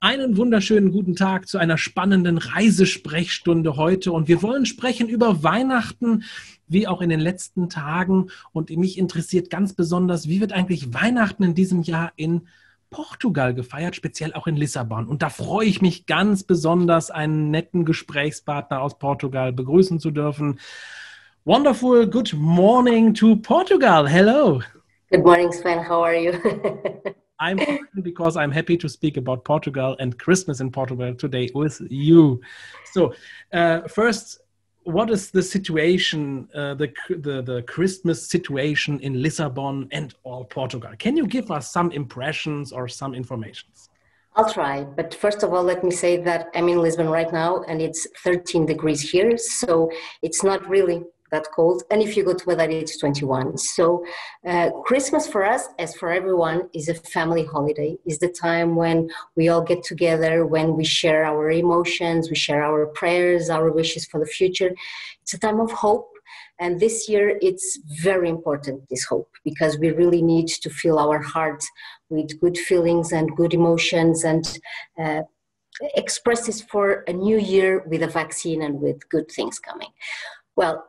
Einen wunderschönen guten Tag zu einer spannenden Reisesprechstunde heute. Und wir wollen sprechen über Weihnachten, wie auch in den letzten Tagen. Und mich interessiert ganz besonders, wie wird eigentlich Weihnachten in diesem Jahr in Portugal gefeiert, speziell auch in Lissabon. Und da freue ich mich ganz besonders, einen netten Gesprächspartner aus Portugal begrüßen zu dürfen. Wonderful good morning to Portugal. Hello. Good morning, Sven. How are you? I'm fine because I'm happy to speak about Portugal and Christmas in Portugal today with you. So, first, what is the situation, the Christmas situation in Lisbon and all Portugal? Can you give us some impressions or some informations? I'll try. But first of all, let me say that I'm in Lisbon right now and it's 13 degrees here. So it's not really that cold. And if you go to Madrid, it's 21. So Christmas for us, as for everyone, is a family holiday. Is the time when we all get together, when we share our emotions, we share our prayers, our wishes for the future. It's a time of hope. And this year, it's very important, this hope, because we really need to fill our hearts with good feelings and good emotions and express this for a new year with a vaccine and with good things coming. Well,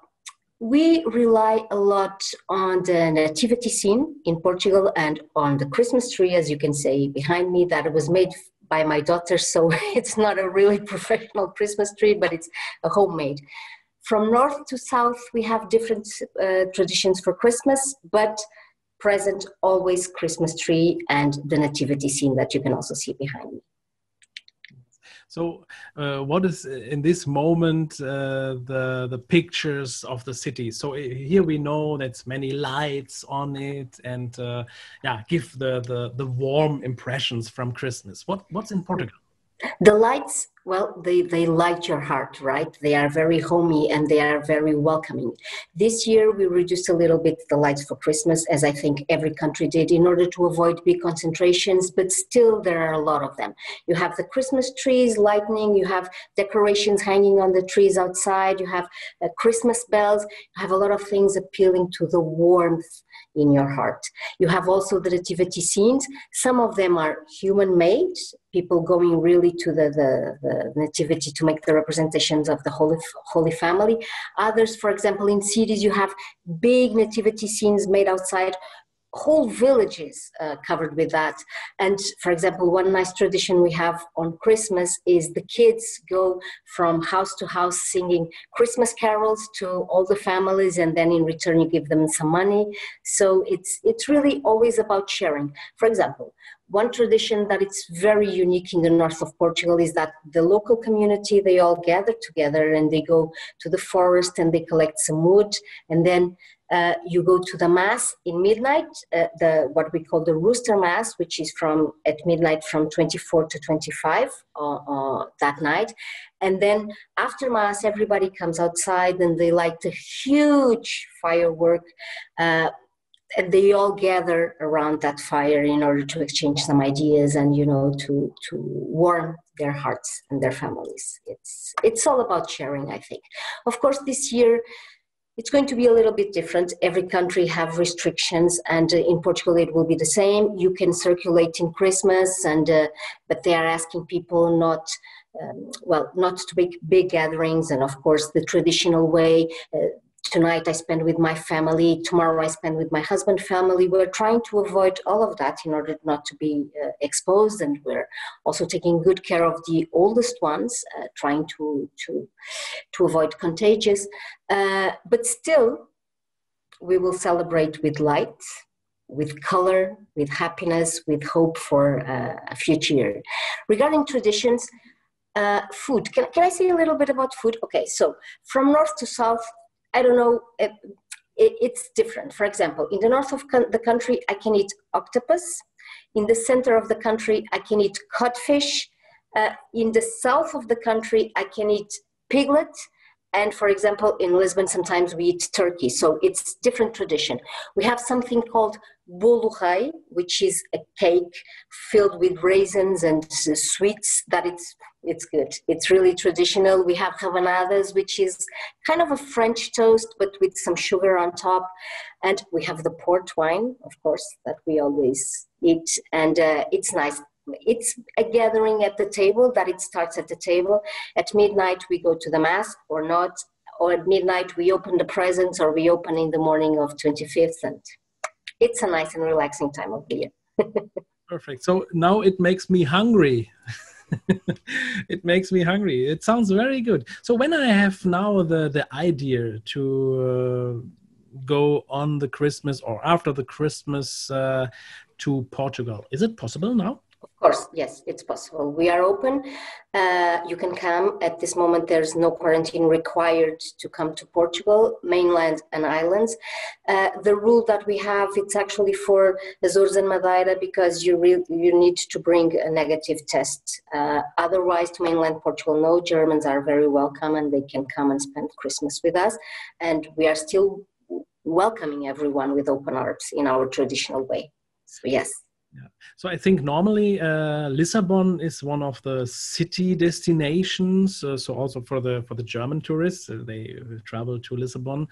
we rely a lot on the nativity scene in Portugal and on the Christmas tree, as you can see behind me, that was made by my daughter. So it's not a really professional Christmas tree, but it's a homemade. From north to south, we have different traditions for Christmas, but present always Christmas tree and the nativity scene that you can also see behind me. So, what is in this moment the pictures of the city? So here we know that's many lights on it, and give the warm impressions from Christmas. What's in Portugal? The lights, well, they light your heart, right? They are very homey and they are very welcoming. This year, we reduced a little bit the lights for Christmas, as I think every country did, in order to avoid big concentrations, but still there are a lot of them. You have the Christmas trees lightning, you have decorations hanging on the trees outside, you have Christmas bells, you have a lot of things appealing to the warmth in your heart. You have also the nativity scenes. Some of them are human-made, people going really to the nativity to make the representations of the Holy Family. Others, for example, in cities, you have big nativity scenes made outside, whole villages covered with that. And for example, one nice tradition we have on Christmas is the kids go from house to house singing Christmas carols to all the families, and then in return you give them some money. So it's really always about sharing. For example, one tradition that it's very unique in the north of Portugal is that the local community, they all gather together and they go to the forest and they collect some wood, and then you go to the mass in midnight, what we call the rooster mass, which is at midnight from 24 to 25 that night. And then after mass, everybody comes outside and they light a huge firework. And they all gather around that fire in order to exchange some ideas and, to warm their hearts and their families. It's all about sharing, I think. Of course, this year, it's going to be a little bit different. Every country have restrictions, and in Portugal it will be the same. You can circulate in Christmas, but they are asking people not to make big gatherings, and of course the traditional way. Tonight I spend with my family, tomorrow I spend with my husband's family. We're trying to avoid all of that in order not to be exposed, and we're also taking good care of the oldest ones, trying to avoid contagious. But still, we will celebrate with light, with color, with happiness, with hope for a future year. Regarding traditions, food. Can I say a little bit about food? Okay, so from north to south, I don't know, it's different. For example, in the north of the country, I can eat octopus. In the center of the country, I can eat codfish. In the south of the country, I can eat piglet. And for example, in Lisbon, sometimes we eat turkey. So it's different tradition. We have something called bolo rei, which is a cake filled with raisins and sweets that it's good. It's really traditional. We have rabanadas, which is kind of a French toast, but with some sugar on top. And we have the port wine, of course, that we always eat. And it's nice. it's a gathering at the table, that it starts at the table. At midnight, we go to the mass or not, or at midnight, we open the presents, or we open in the morning of 25th. And it's a nice and relaxing time of the year. Perfect. So now it makes me hungry. It makes me hungry. It sounds very good. So when I have now the idea to go on the Christmas or after the Christmas to Portugal, is it possible now? Of course, yes, it's possible. We are open. You can come. At this moment, there's no quarantine required to come to Portugal, mainland and islands. The rule that we have, it's actually for Azores and Madeira, because you need to bring a negative test. Otherwise, to mainland Portugal, no. Germans are very welcome, and they can come and spend Christmas with us. And we are still welcoming everyone with open arms in our traditional way. So yes. Yeah. So I think normally Lisbon is one of the city destinations. So also for the German tourists, they travel to Lisbon.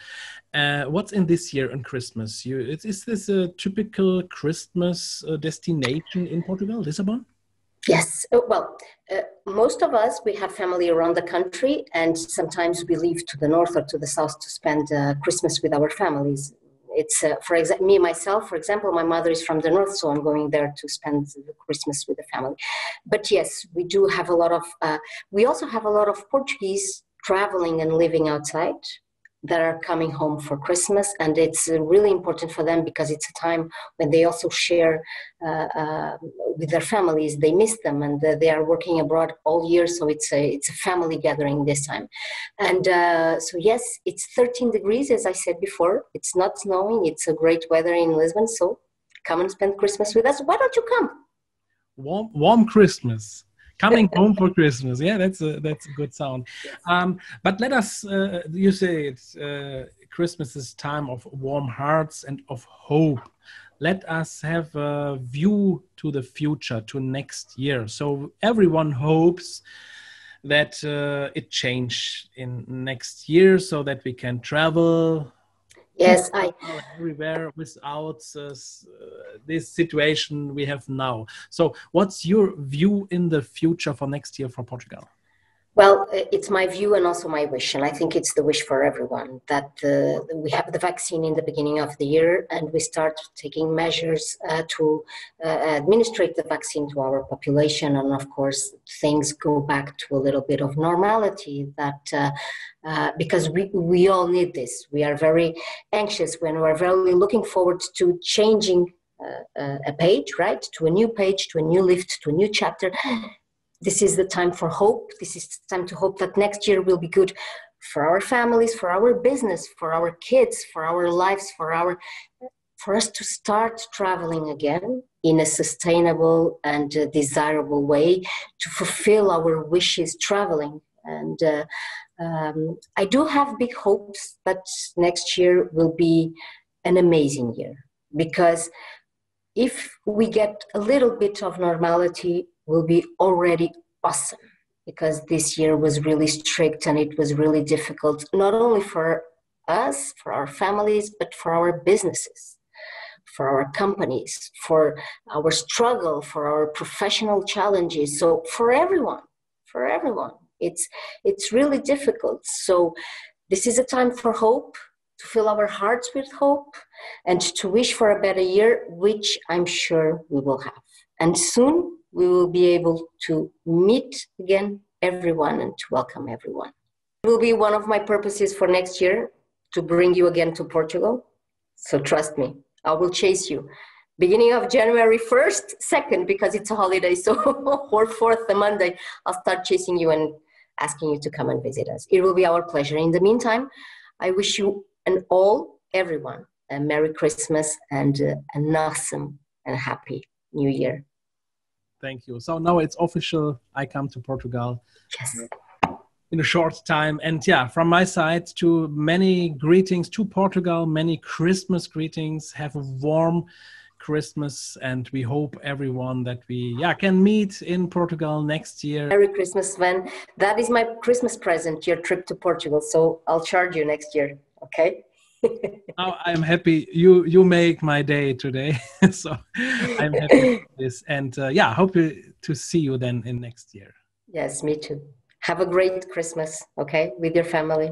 What's in this year on Christmas? Is this a typical Christmas destination in Portugal, Lisbon? Yes. Well, most of us, we have family around the country, and sometimes we leave to the north or to the south to spend Christmas with our families. It's, for example, me, myself, for example, my mother is from the north, so I'm going there to spend the Christmas with the family. But yes, we do have a lot of, we also have a lot of Portuguese traveling and living outside that are coming home for Christmas. And it's really important for them because it's a time when they also share with their families. They miss them, and they are working abroad all year. So it's a family gathering this time. And so yes, it's 13 degrees, as I said before. It's not snowing. It's a great weather in Lisbon. So come and spend Christmas with us. Why don't you come? Warm Christmas. Coming home for Christmas. Yeah, that's a good sound. But let us, you say it's Christmas is time of warm hearts and of hope. Let us have a view to the future, to next year. So everyone hopes that it change in next year so that we can travel. Yes, everywhere without this situation we have now. So what's your view in the future for next year for Portugal? Well, it's my view and also my wish, and I think it's the wish for everyone, that we have the vaccine in the beginning of the year, and we start taking measures to administrate the vaccine to our population, and of course things go back to a little bit of normality, that because we all need this. We are very anxious when we're very looking forward to changing a page, right? To a new page, to a new lift, to a new chapter. This is the time for hope. This is the time to hope that next year will be good for our families, for our business, for our kids, for our lives, for us to start traveling again in a sustainable and desirable way, to fulfill our wishes traveling. And I do have big hopes that next year will be an amazing year, because if we get a little bit of normality, will be already awesome, because this year was really strict and it was really difficult, not only for us, for our families, but for our businesses, for our companies, for our struggle, for our professional challenges. So for everyone, it's really difficult. So this is a time for hope, to fill our hearts with hope, and to wish for a better year, which I'm sure we will have. And soon we will be able to meet again everyone and to welcome everyone. It will be one of my purposes for next year to bring you again to Portugal. So trust me, I will chase you. Beginning of January 1st, 2nd, because it's a holiday, so or 4th, the Monday, I'll start chasing you and asking you to come and visit us. It will be our pleasure. In the meantime, I wish you and everyone, a Merry Christmas and an awesome and happy New Year. Thank you. So now it's official. I come to Portugal. Yes. In a short time. And yeah, from my side, to many greetings to Portugal, many Christmas greetings. Have a warm Christmas, and we hope everyone that we can meet in Portugal next year. Merry Christmas, Sven. That is my Christmas present, your trip to Portugal. So I'll charge you next year. Okay. Now I'm happy you make my day today. So I'm happy with this, and hope to see you then in next year. Yes, me too. Have a great Christmas, okay, with your family.